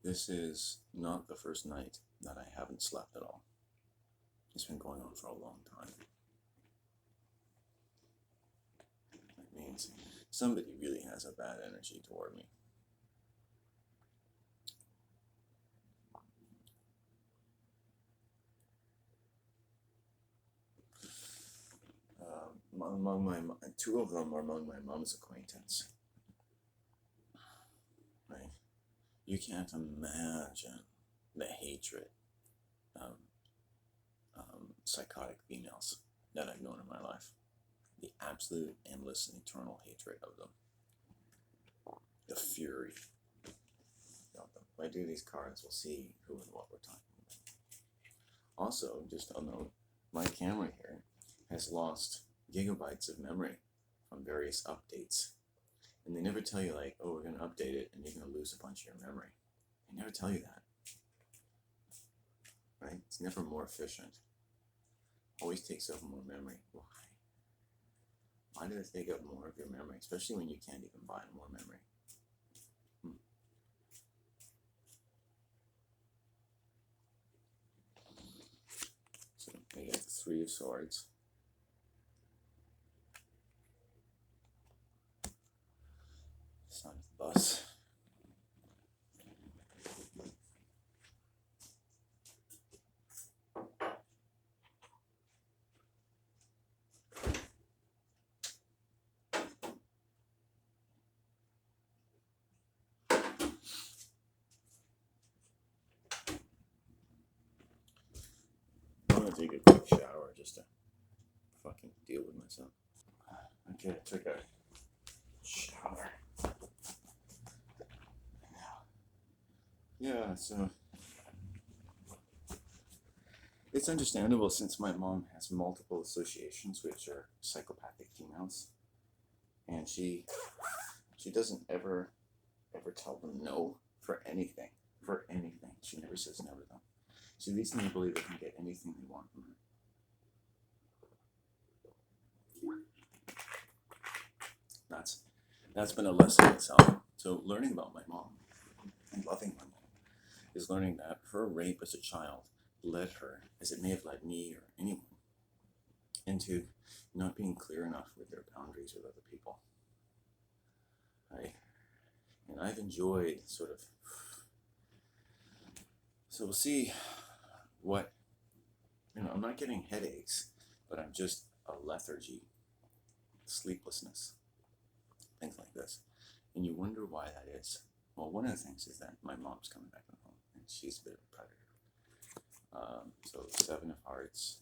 This is not the first night that I haven't slept at all. It's been going on for a long time. That means somebody really has a bad energy toward me. Two of them are among my mom's acquaintance. Right? You can't imagine the hatred of psychotic females that I've known in my life. The absolute endless and eternal hatred of them. The fury of them. If I do these cards, we'll see who and what we're talking about. Also, just a note, my camera here has lost gigabytes of memory from various updates. And they never tell you, like, oh, we're going to update it and you're going to lose a bunch of your memory. They never tell you that. Right? It's never more efficient. Always takes up more memory. Why? Why does it take up more of your memory? Especially when you can't even buy more memory. So we get the Three of Swords. Son of the bus. I'm gonna take a quick shower just to fucking deal with myself. Okay, I took a shower. Yeah, so it's understandable since my mom has multiple associations, which are psychopathic females, and she doesn't ever tell them no for anything. She never says no to them. She leads them to believe they can get anything they want from her. That's been a lesson itself. So learning about my mom and loving my mom is learning that her rape as a child led her, as it may have led me or anyone, into not being clear enough with their boundaries with other people. Right? And I've enjoyed sort of. So we'll see what, I'm not getting headaches, but I'm just a lethargy, sleeplessness, things like this. And you wonder why that is. Well, one of the things is that my mom's coming back from home, and she's a bit of a predator. So 7 of Hearts.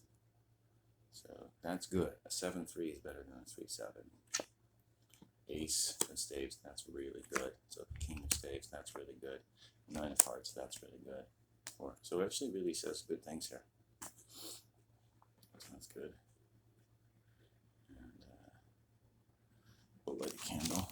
So that's good. A 7-3 is better than a 3-7. Ace of Staves, that's really good. So the King of Staves, that's really good. 9 of Hearts, that's really good. So it actually really says good things here. That's good. And we'll light a candle.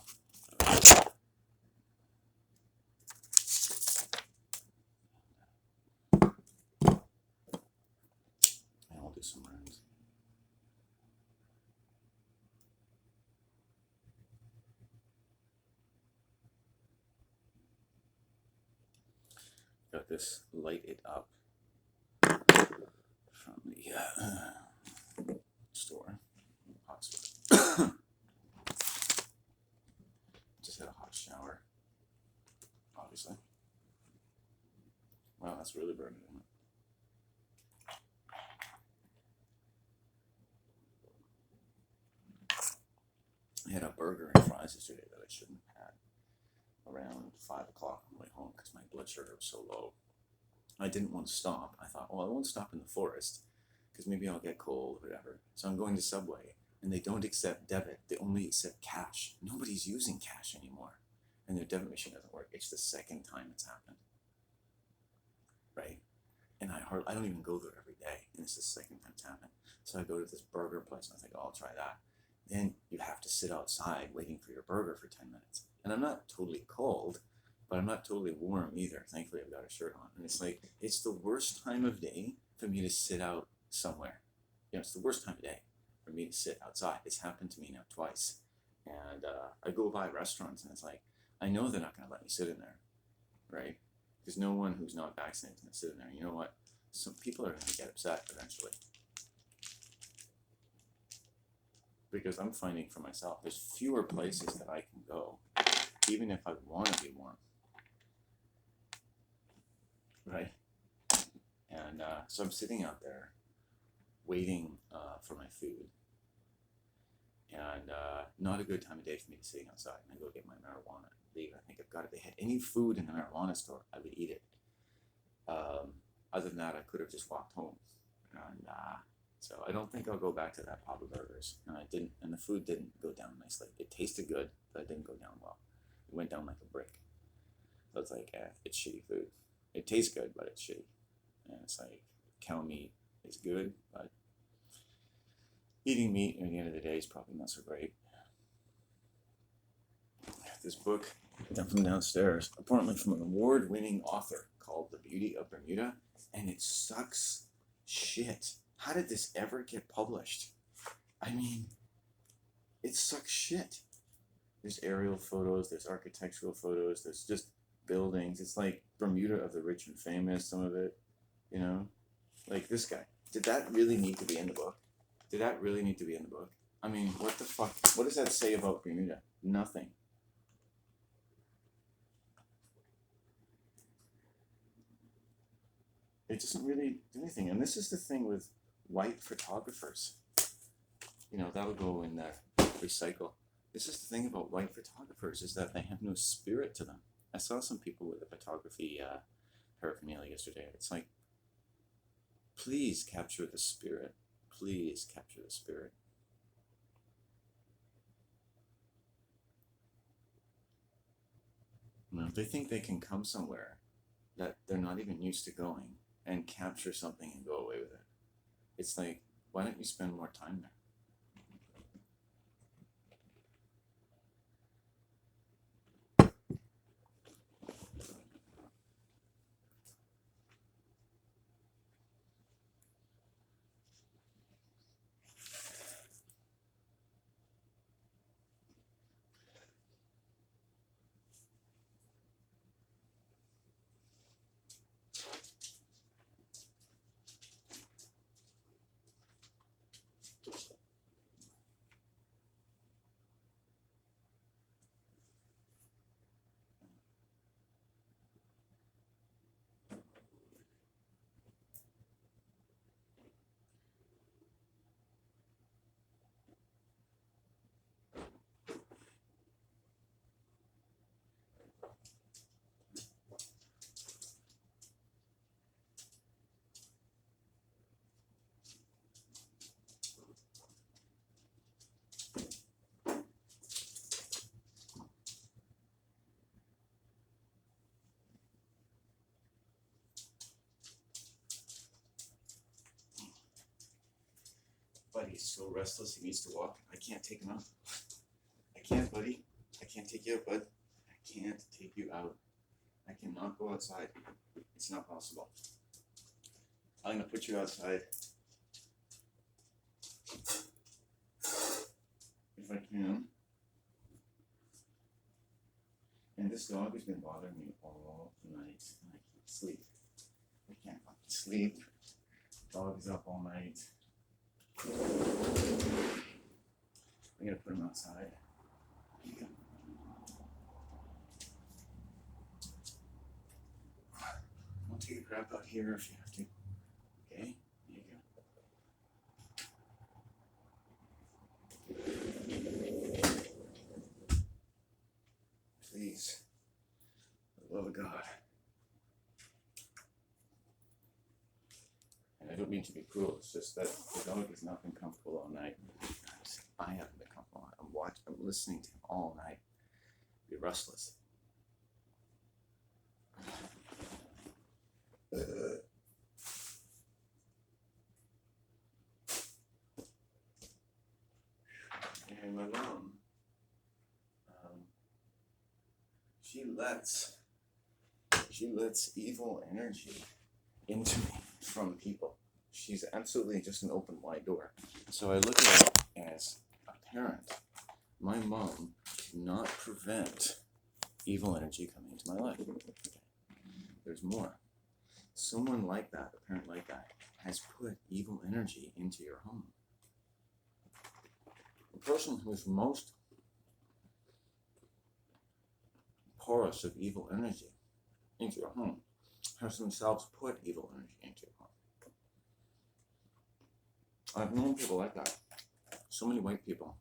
And we'll do some rounds. Got this Light It Up from the store. Hot store. Just had a hot shower, obviously. Wow, that's really burning, isn't it? I had a burger and fries yesterday that I shouldn't have had around 5 o'clock on the way home because my blood sugar was so low. I didn't want to stop. I thought, well, I won't stop in the forest because maybe I'll get cold or whatever. So I'm going to Subway, and they don't accept debit. They only accept cash. Nobody's using cash anymore, and their debit machine doesn't work. It's the second time it's happened, right? And I don't even go there every day, and it's the second time it's happened. So I go to this burger place, and I think, oh, I'll try that. Then you have to sit outside waiting for your burger for 10 minutes. And I'm not totally cold, but I'm not totally warm either. Thankfully, I've got a shirt on. And it's like, it's the worst time of day for me to sit out somewhere. It's the worst time of day for me to sit outside. It's happened to me now twice. And I go by restaurants, and it's like, I know they're not going to let me sit in there, right? Because no one who's not vaccinated is going to sit in there. You know what? Some people are going to get upset eventually. Because I'm finding for myself, there's fewer places that I can go, even if I want to be warm. Right? And so I'm sitting out there waiting for my food. And not a good time of day for me to sitting outside and I go get my marijuana. I think I've got it. If they had any food in the marijuana store, I would eat it. Other than that, I could have just walked home. And so I don't think I'll go back to that Papa Burgers. And I didn't, and the food didn't go down nicely. It tasted good, but it didn't go down well. It went down like a brick. So it's like, it's shitty food. It tastes good, but it's shitty. And it's like, cow meat is good, but eating meat at the end of the day is probably not so great. This book from downstairs, apparently from an award-winning author called The Beauty of Bermuda, and it sucks shit. How did this ever get published? I mean, it sucks shit. There's aerial photos, there's architectural photos, there's just buildings. It's like Bermuda of the rich and famous, some of it, you know? Like this guy. Did that really need to be in the book? Did that really need to be in the book? I mean, what the fuck? What does that say about Bermuda? Nothing. It doesn't really do anything. And this is the thing with white photographers. You know, that'll go in there, recycle. This is the thing about white photographers, is that they have no spirit to them. I saw some people with a photography paraphernalia yesterday. It's like, please capture the spirit. Please capture the spirit. You know, they think they can come somewhere that they're not even used to going and capture something and go away with it. It's like, why don't you spend more time there? Buddy's so restless, he needs to walk. I can't take him out. I can't, buddy. I can't take you out, bud. I can't take you out. I cannot go outside. It's not possible. I'm going to put you outside. If I can. And this dog has been bothering me all night. And I can't sleep. I can't fucking sleep. Dog is up all night. I'm gonna put him outside. Here you go. I'll take a crap out here if you have to. Okay? Here you go. Please. For the love of God. And I don't mean to be cruel, it's just that the dog has not been comfortable all night. I haven't been comfortable. I'm listening to him all night. Be restless. And my mom, she lets evil energy into me from people. She's absolutely just an open wide door. So I look at it as a parent. My mom cannot prevent evil energy coming into my life. Okay. there's more. Someone like that, a parent like that, has put evil energy into your home. The person who's most porous of evil energy into your home has themselves put evil energy into your home. I've known people like that. So many white people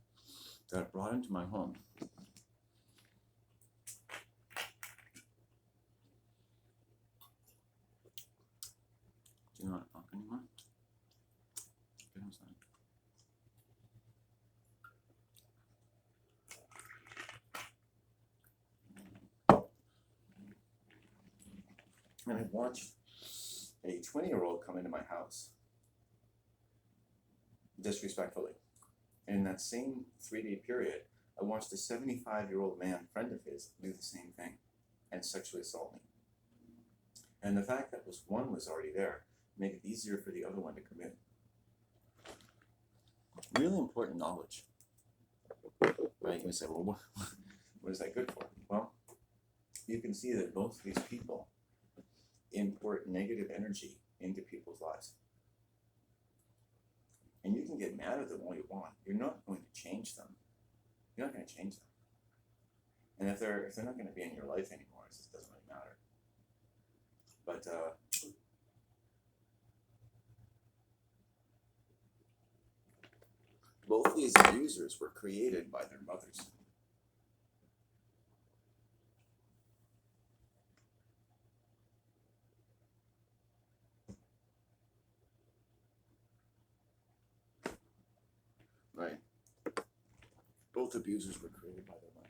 that I brought into my home. Do you not talk anymore? Get outside. And I watched a 20-year-old come into my house disrespectfully. And in that same 3-day period, I watched a 75-year-old man, friend of his, do the same thing and sexually assault me. And the fact that one was already there made it easier for the other one to come in. Really important knowledge. Right? You say, well, what is that good for? Well, you can see that both of these people import negative energy into people's lives. And you can get mad at them all you want. You're not going to change them. You're not going to change them. And if they're not going to be in your life anymore, it just doesn't really matter. But both these abusers were created by their mothers. Right? Both abusers were created by their mothers.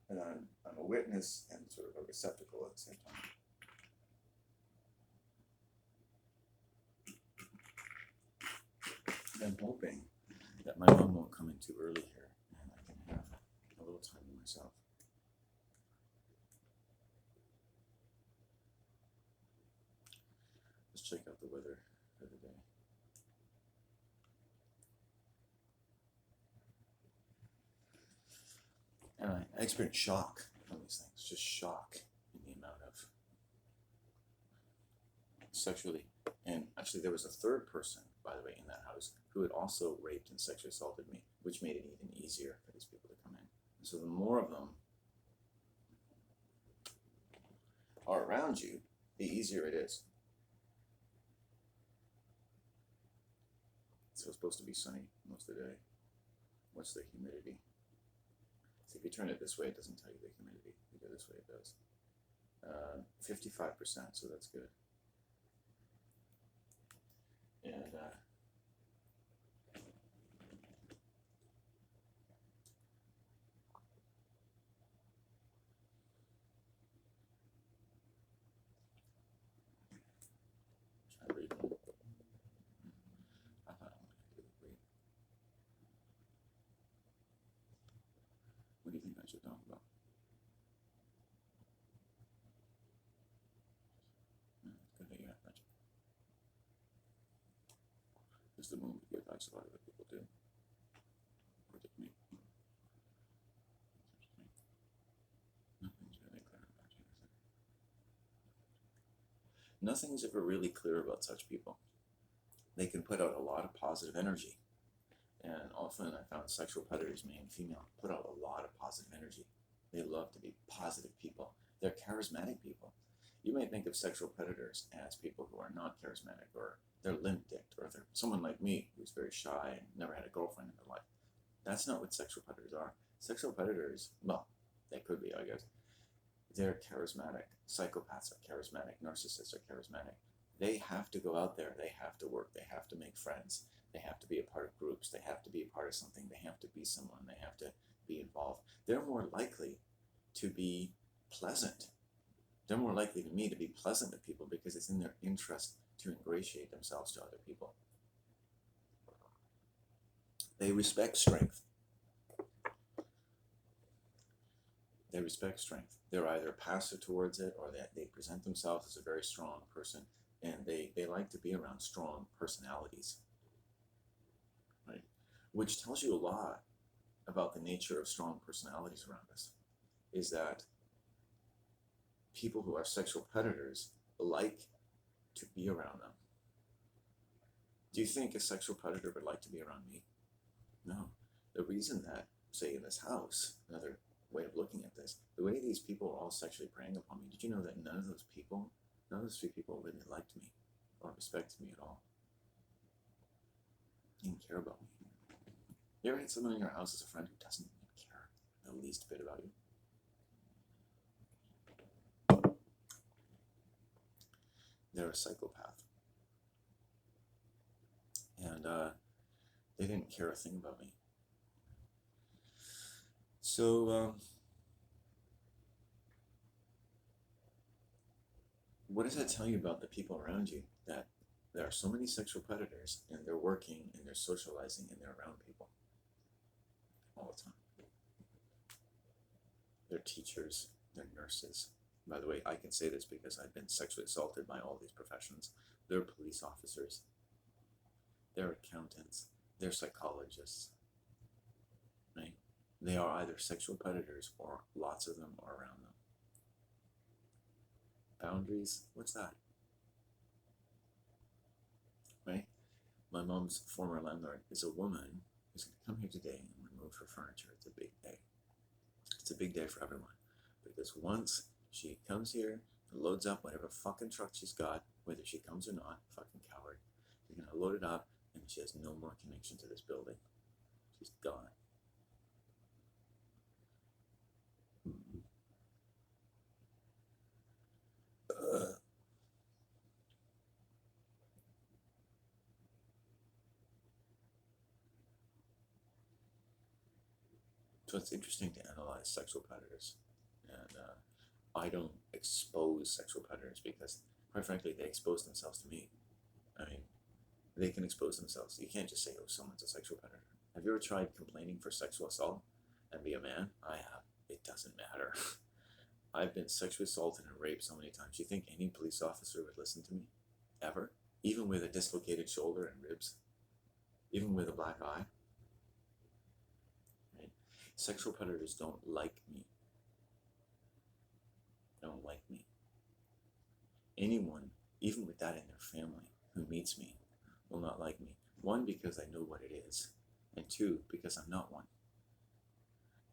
And I'm a witness and sort of a receptacle at the same time. I'm hoping that my mom won't come in too early here and I can have a little time to myself. Let's check out the weather for the day. And I experienced shock from these things, just shock in the amount of sexually. And actually, there was a third person, by the way, in that house who had also raped and sexually assaulted me, which made it even easier for these people to come in. And so the more of them are around you, the easier it is. So it's supposed to be sunny most of the day. What's the humidity? So if you turn it this way, it doesn't tell you the humidity. If you go this way, it does. 55%, so that's good. And try reading. I thought I wanted to read. What do you think I should talk about? Good that you have that. Just the moon with advice a lot of other people do. Or did me. Nothing's really clear about you, is it? Nothing's ever really clear about such people. They can put out a lot of positive energy. And often I found sexual predators, male and female, put out a lot of positive energy. They love to be positive people. They're charismatic people. You may think of sexual predators as people who are not charismatic, or they're limp-dicked, or they're someone like me who's very shy and never had a girlfriend in their life. That's not what sexual predators are. Sexual predators, well, they could be, I guess. They're charismatic. Psychopaths are charismatic. Narcissists are charismatic. They have to go out there. They have to work. They have to make friends. They have to be a part of groups. They have to be a part of something. They have to be someone. They have to be involved. They're more likely to be pleasant. They're more likely to me to be pleasant to people because it's in their interest to ingratiate themselves to other people. They respect strength. They respect strength. They're either passive towards it, or they present themselves as a very strong person, and they like to be around strong personalities. Right? which tells you a lot about the nature of strong personalities around us, is that people who are sexual predators like to be around them. Do you think a sexual predator would like to be around me? No. The reason that, say, in this house, another way of looking at this, the way these people are all sexually preying upon me, did you know that none of those three people really liked me or respected me at all? They didn't care about me. You ever had someone in your house as a friend who doesn't even care the least bit about you? They're a psychopath. And they didn't care a thing about me. So, what does that tell you about the people around you? That there are so many sexual predators, and they're working, and they're socializing, and they're around people all the time. They're teachers, they're nurses. By the way, I can say this because I've been sexually assaulted by all these professions. They're police officers, they're accountants, they're psychologists, right? They are either sexual predators or lots of them are around them. Boundaries, what's that? Right? My mom's former landlord is a woman who's going to come here today and remove her furniture. It's a big day. It's a big day for everyone. Because once she comes here and loads up whatever fucking truck she's got, whether she comes or not, fucking coward, she's going to load it up and she has no more connection to this building. She's gone. So it's interesting to analyze sexual predators. And I don't expose sexual predators because, quite frankly, they expose themselves to me. I mean, they can expose themselves. You can't just say, oh, someone's a sexual predator. Have you ever tried complaining for sexual assault and be a man? I have. It doesn't matter. I've been sexually assaulted and raped so many times. You think any police officer would listen to me? Ever? Even with a dislocated shoulder and ribs? Even with a black eye? Right? Sexual predators don't like me. They don't like me. Anyone, even with that in their family, who meets me will not like me. One, because I know what it is. And two, because I'm not one.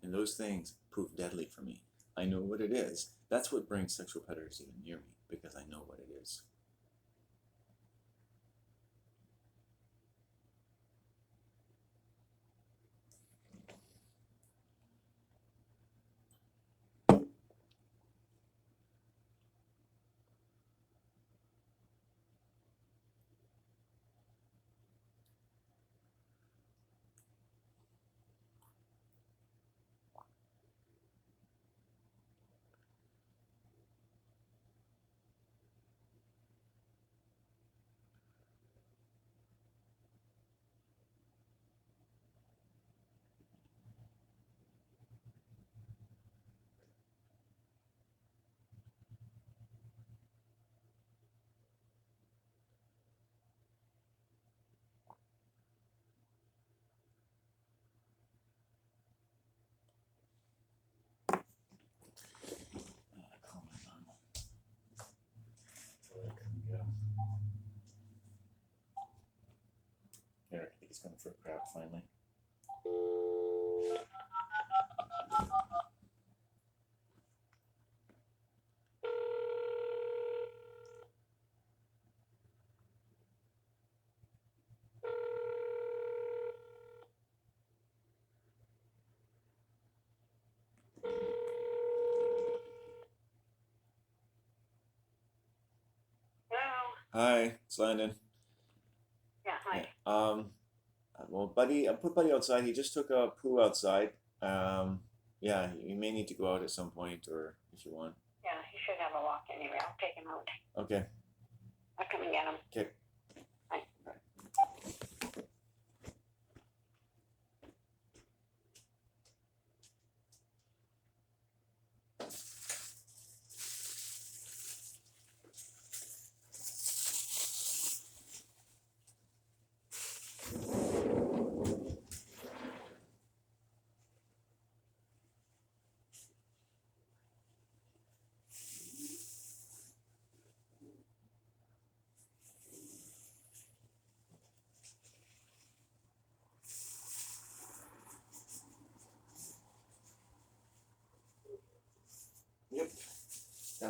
And those things prove deadly for me. I know what it is. That's what brings sexual predators even near me, because I know what it is. Here, I think he's coming for a crap finally. Hi, it's Landon. Yeah, hi. Well, Buddy, I put Buddy outside. He just took a poo outside. Yeah, you may need to go out at some point, or if you want. Yeah, he should have a walk anyway. I'll take him out. Okay. I'll come and get him. Okay. Bye.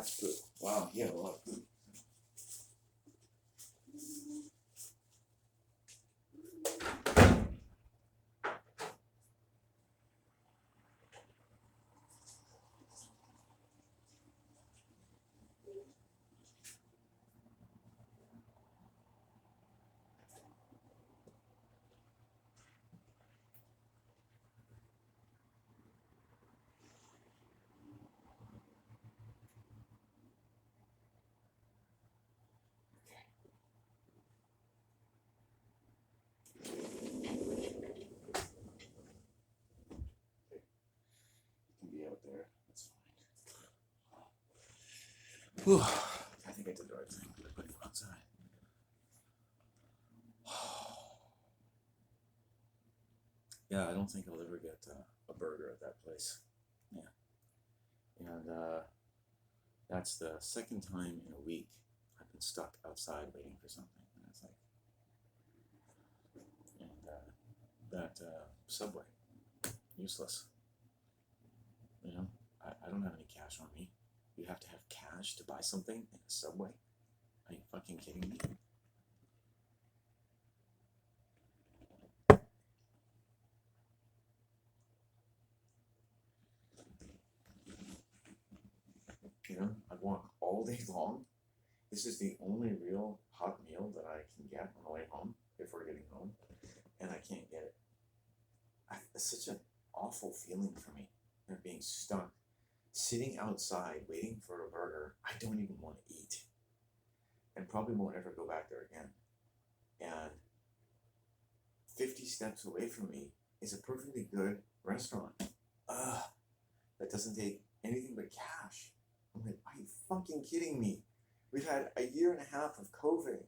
That's good. Wow, he had a lot of food. Can be out there. That's fine. Whew. I think I did the right thing. I put him outside. Yeah, I don't think I'll ever get a burger at that place. Yeah. And that's the second time in a week I've been stuck outside waiting for something. And it's like, and that Subway, useless. You know, I don't have any cash on me. You have to have cash to buy something in a Subway? Are you fucking kidding me? You know, I walk all day long. This is the only real hot meal that I can get on the way home, if we're getting home, and I can't get it. It's such an awful feeling for me, you know, being stuck, sitting outside waiting for a burger I don't even want to eat, and probably won't ever go back there again. And 50 steps away from me is a perfectly good restaurant. That doesn't take anything but cash. I'm like, are you fucking kidding me? We've had a year and a half of COVID.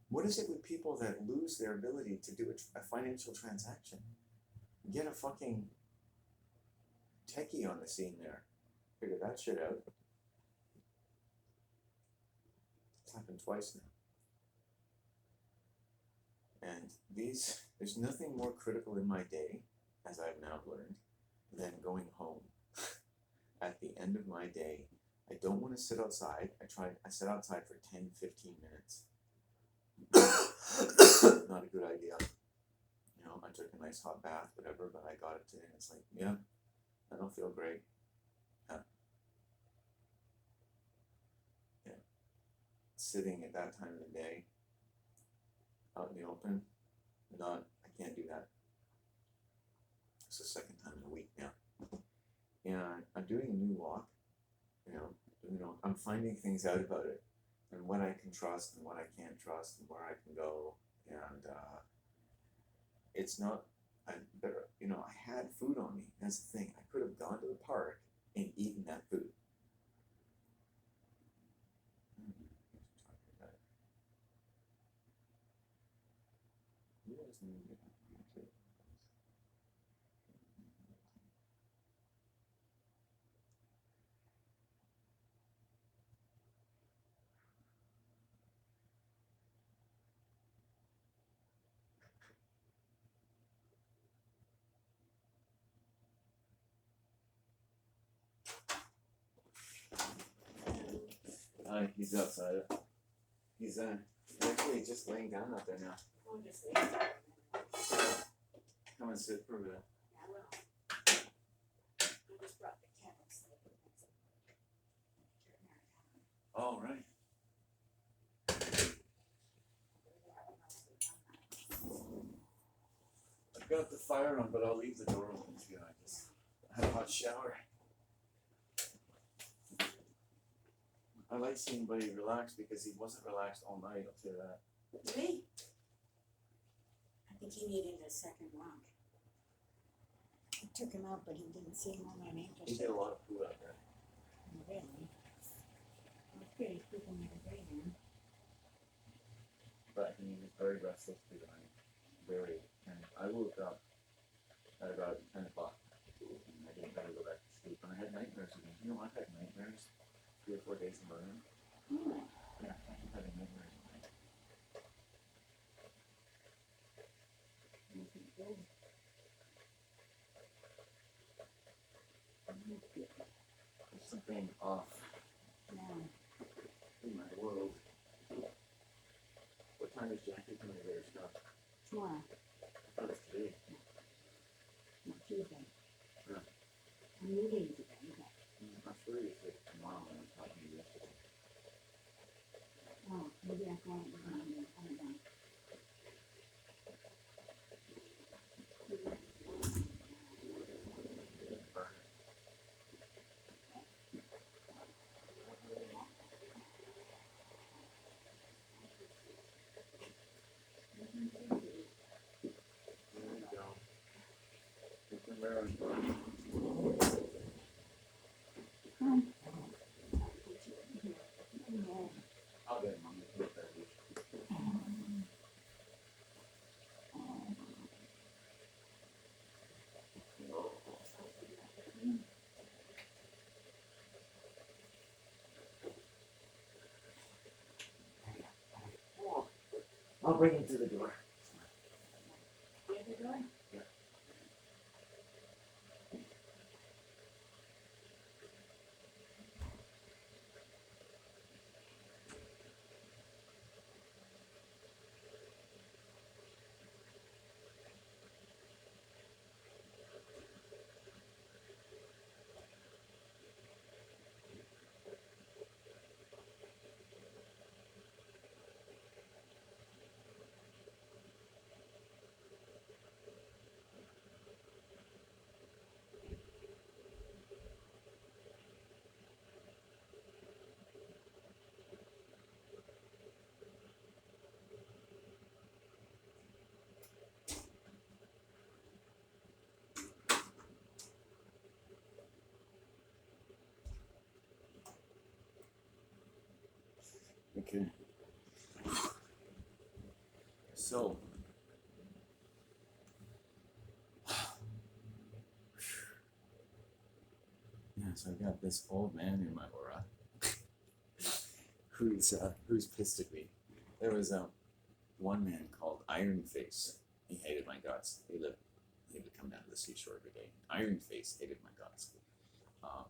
What is it with people that lose their ability to do a financial transaction? Get a fucking techie on the scene there. Figure that shit out. It's happened twice now. And there's nothing more critical in my day, as I've now learned, than going home. At the end of my day, I don't want to sit outside. I sat outside for 10, 15 minutes. Not a good idea. You know, I took a nice hot bath, whatever, but I got it today and it's like, yeah, I don't feel great. Yeah. Sitting at that time of the day, out in the open, I can't do that. It's the second time in a week now. And I'm doing a new walk, you know, I'm finding things out about it and what I can trust and what I can't trust and where I can go. And it's not, I had food on me. That's the thing. I could have gone to the park and eaten that food. He's outside. He's actually just laying down out there now. Come and sit for a bit. I will. I just brought the candles. All right. I've got the fire on, but I'll leave the door open too. I just had a hot shower. I like seeing Buddy relax because he wasn't relaxed all night, I'll say that. Really? I think he needed a second walk. I took him out, but he didn't seem all that He interested. did a lot of food out there. Really? Okay, people need a day then. But he was very restless tonight. And I woke up at about 10 o'clock. And I didn't really go back to sleep. And I had nightmares again. You know, I've had nightmares 3 or 4 days in a row. Yeah, I've had nightmares at night. There's something off. time is Jackie coming to get her stuff? Tomorrow. Oh, it's today. No, Tuesday. Yeah. I'm meeting today, but, I'm sure you said tomorrow when I was talking to you yesterday. oh, maybe I thought it was on the other one. There you go. It's a marathon. I'll get mom to put that dish. I'll bring him to the door. The other door? Okay. So, yeah, so I got this old man in my aura who's pissed at me. There was one man called Iron Face. He hated my guts. He would come down to the seashore every day. Iron Face hated my guts.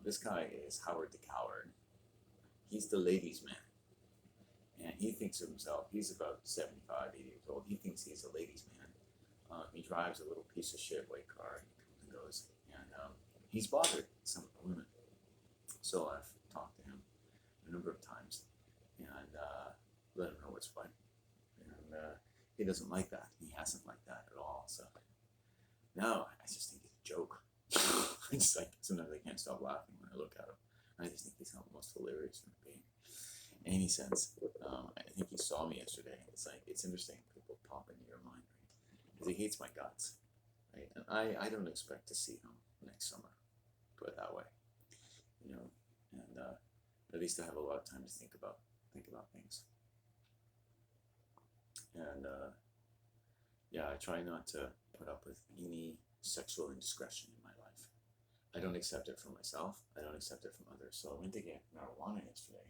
This guy is Howard the Coward. He's the ladies' man. And he thinks of himself, he's about 75, 80 years old. He thinks he's a ladies' man. He drives a little piece of shit white car. He comes and goes. And he's bothered some of the women. So I've talked to him a number of times and let him know what's what. And he doesn't like that. He hasn't liked that at all. So now I just think it's a joke. I just like, sometimes I can't stop laughing when I look at him. I just think he's the most hilarious human being. In any sense, I think he saw me yesterday. It's like, it's interesting. People pop into your mind, right? Because he hates my guts, right? And I don't expect to see him next summer, put it that way, you know. And at least I have a lot of time to think about things. And yeah, I try not to put up with any sexual indiscretion in my life. I don't accept it from myself. I don't accept it from others. So I went to get marijuana yesterday,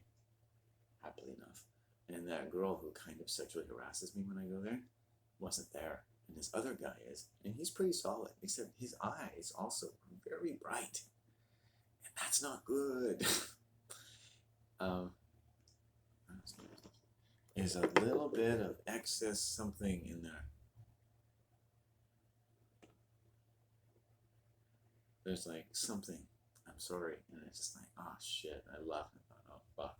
happily enough. And that girl who kind of sexually harasses me when I go there wasn't there. And this other guy is. And he's pretty solid, except his eyes also are very bright. And that's not good. There's a little bit of excess something in there. There's like something. I'm sorry. And it's just like, oh shit. I laughed and thought, oh fuck.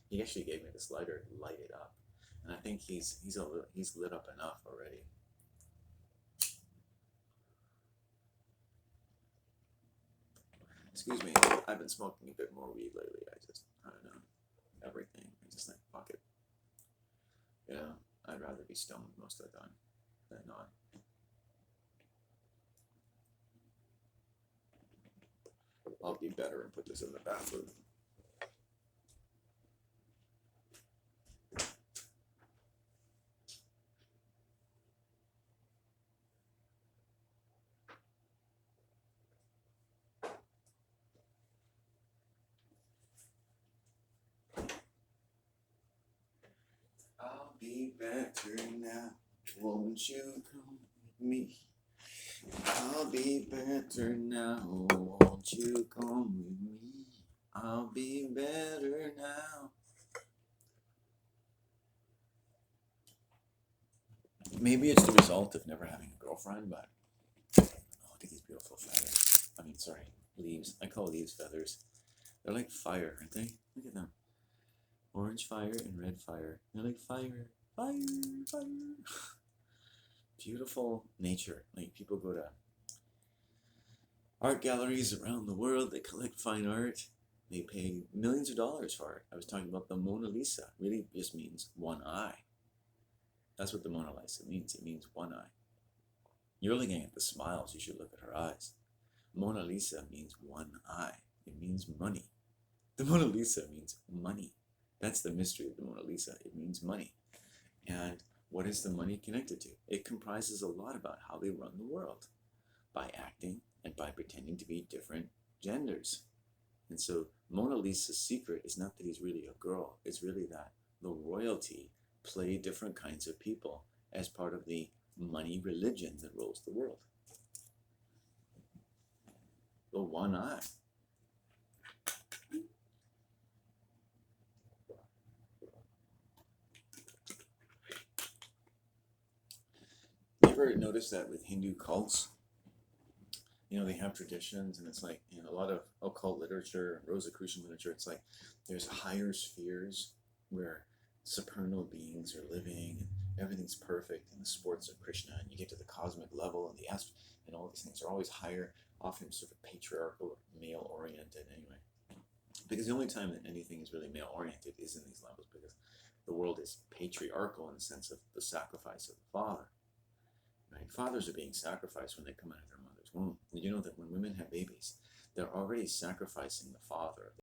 He actually gave me this lighter to light it up. And I think he's lit up enough already. Excuse me, I've been smoking a bit more weed lately. I don't know, everything. I just like, fuck it. You know, I'd rather be stoned most of the time than not. I'll be better and put this in the bathroom. I'll be better now. Won't you come with me? I'll be better now. Won't you come with me? I'll be better now. Maybe it's the result of never having a girlfriend, but oh, look at these beautiful feathers. I mean, sorry, leaves. I call leaves feathers. They're like fire, aren't they? Look at them. Orange fire and red fire. They're like fire, fire, fire. Beautiful nature. Like people go to art galleries around the world. They collect fine art. They pay millions of dollars for it. I was talking about the Mona Lisa. Really just means one eye. That's what the Mona Lisa means. It means one eye. You're looking at the smiles. You should look at her eyes. Mona Lisa means one eye. It means money. The Mona Lisa means money. That's the mystery of the Mona Lisa. It means money. And what is the money connected to? It comprises a lot about how they run the world by acting and by pretending to be different genders. And so Mona Lisa's secret is not that he's really a girl. It's really that the royalty play different kinds of people as part of the money religion that rules the world. The one eye. You ever notice that with Hindu cults? You know, they have traditions, and it's like in a lot of occult literature, Rosicrucian literature, it's like there's higher spheres where supernal beings are living, and everything's perfect, and the sports of Krishna, and you get to the cosmic level, and and all these things are always higher, often sort of patriarchal or male-oriented anyway. Because the only time that anything is really male-oriented is in these levels, because the world is patriarchal in the sense of the sacrifice of the father. Right? Fathers are being sacrificed when they come out of their mother's womb. Did you know that when women have babies, they're already sacrificing the father?